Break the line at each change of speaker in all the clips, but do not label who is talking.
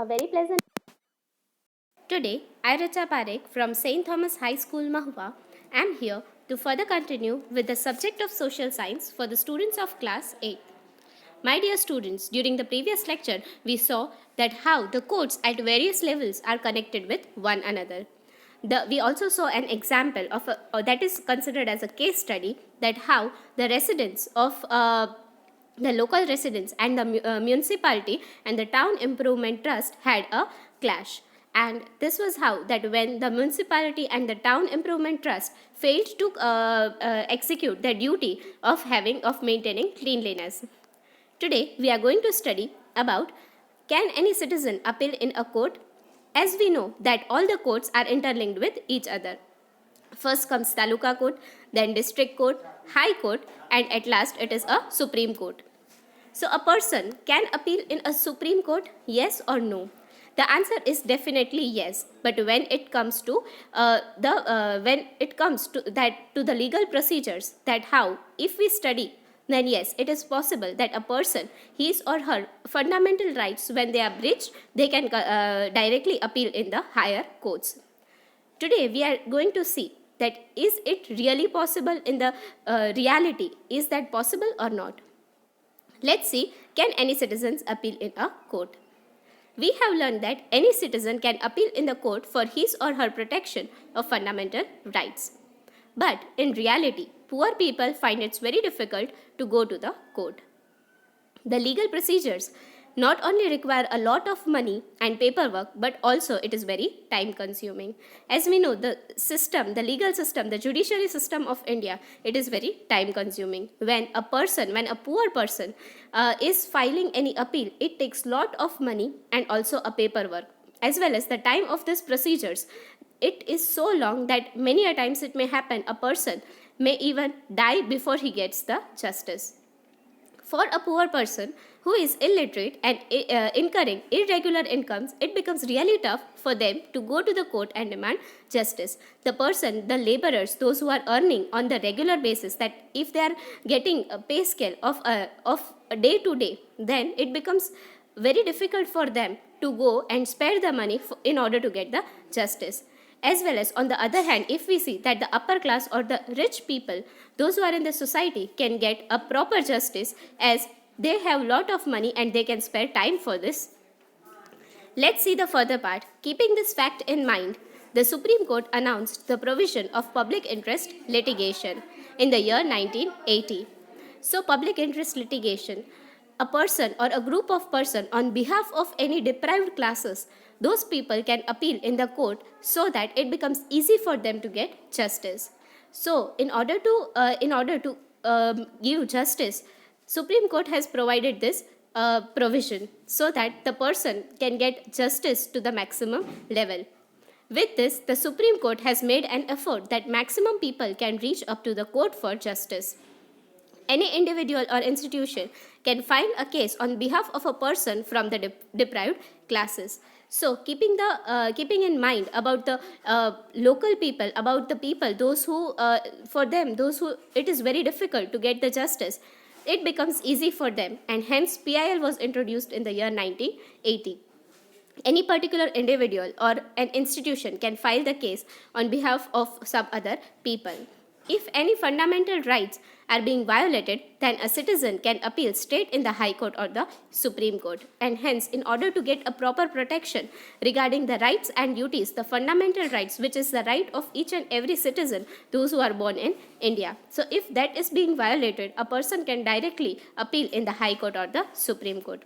A very pleasant. Today, I, Richa Parekh from St. Thomas High School, Mahua, am here to further continue with the subject of social science for the students of class 8. My dear students, during the previous lecture, we saw that how the codes at various levels are connected with one another. We also saw an example of that is considered as a case study, that how the residents of the local residents and the municipality and the town improvement trust had a clash. And this was how that when the municipality and the town improvement trust failed to execute their duty of maintaining cleanliness. Today we are going to study about, can any citizen appeal in a court? As we know that all the courts are interlinked with each other. First comes Taluka Court, then District Court, High Court, and at last it is a Supreme Court. So a person can appeal in a Supreme Court, yes or no? The answer is definitely yes. But when it comes to the legal procedures, that how if we study, then yes, it is possible that a person, his or her fundamental rights, when they are breached, they can directly appeal in the higher courts. Today we are going to see that is it really possible in the reality? Is that possible or not? Let's see, can any citizens appeal in a court? We have learned that any citizen can appeal in the court for his or her protection of fundamental rights. But in reality, poor people find it very difficult to go to the court. The legal procedures not only require a lot of money and paperwork, but also it is very time consuming. As we know, the legal system, the judiciary system of India, it is very time consuming. When a poor person is filing any appeal, it takes lot of money and also a paperwork. As well as the time of these procedures, it is so long that many a times it may happen a person may even die before he gets the justice. For a poor person who is illiterate and incurring irregular incomes, it becomes really tough for them to go to the court and demand justice. The laborers, those who are earning on the regular basis, that if they are getting a pay scale of a day to day, then it becomes very difficult for them to go and spare the money in order to get the justice. As well as, on the other hand, if we see that the upper class or the rich people, those who are in the society, can get a proper justice as they have lot of money and they can spare time for this. Let's see the further part. Keeping this fact in mind, the Supreme Court announced the provision of public interest litigation in the year 1980. So public interest litigation, a person or a group of persons on behalf of any deprived classes, those people can appeal in the court so that it becomes easy for them to get justice. So in order to give justice, Supreme Court has provided this provision so that the person can get justice to the maximum level. With this, the Supreme Court has made an effort that maximum people can reach up to the court for justice. Any individual or institution can file a case on behalf of a person from the deprived classes. So, keeping in mind about the local people, about the people, those who it is very difficult to get the justice, it becomes easy for them, and hence PIL was introduced in the year 1980. Any particular individual or an institution can file the case on behalf of some other people. If any fundamental rights are being violated, then a citizen can appeal straight in the High Court or the Supreme Court. And hence, in order to get a proper protection regarding the rights and duties, the fundamental rights, which is the right of each and every citizen, those who are born in India. So, if that is being violated, a person can directly appeal in the High Court or the Supreme Court.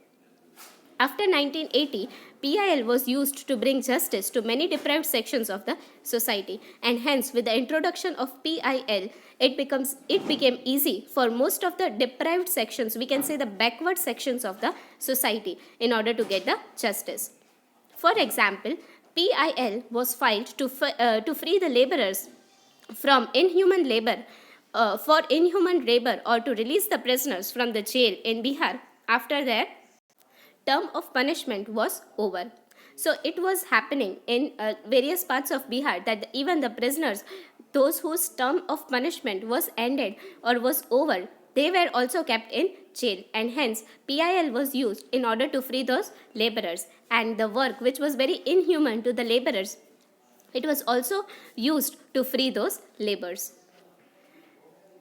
After 1980, PIL was used to bring justice to many deprived sections of the society, and hence with the introduction of PIL, it became easy for most of the deprived sections, we can say the backward sections of the society, in order to get the justice. For example, PIL was filed to free the laborers from inhuman labor or to release the prisoners from the jail in Bihar after their term of punishment was over. So it was happening in various parts of Bihar that even the prisoners, those whose term of punishment was ended or was over, they were also kept in jail, and hence PIL was used in order to free those laborers. and the work which was very inhuman to the laborers, it was also used to free those laborers.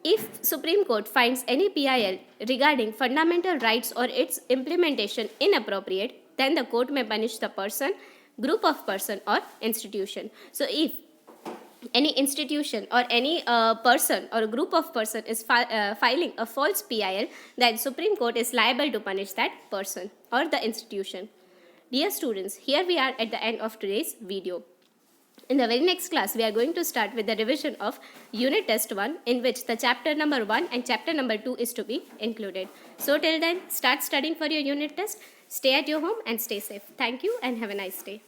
If Supreme Court finds any PIL regarding fundamental rights or its implementation inappropriate, then the court may punish the person, group of person or institution. So if any institution or any person or a group of person is filing a false PIL, then Supreme Court is liable to punish that person or the institution. Dear students, here we are at the end of today's video. In the very next class, we are going to start with the revision of Unit Test 1, in which the chapter number 1 and chapter number 2 is to be included. So till then, start studying for your unit test. Stay at your home and stay safe. Thank you and have a nice day.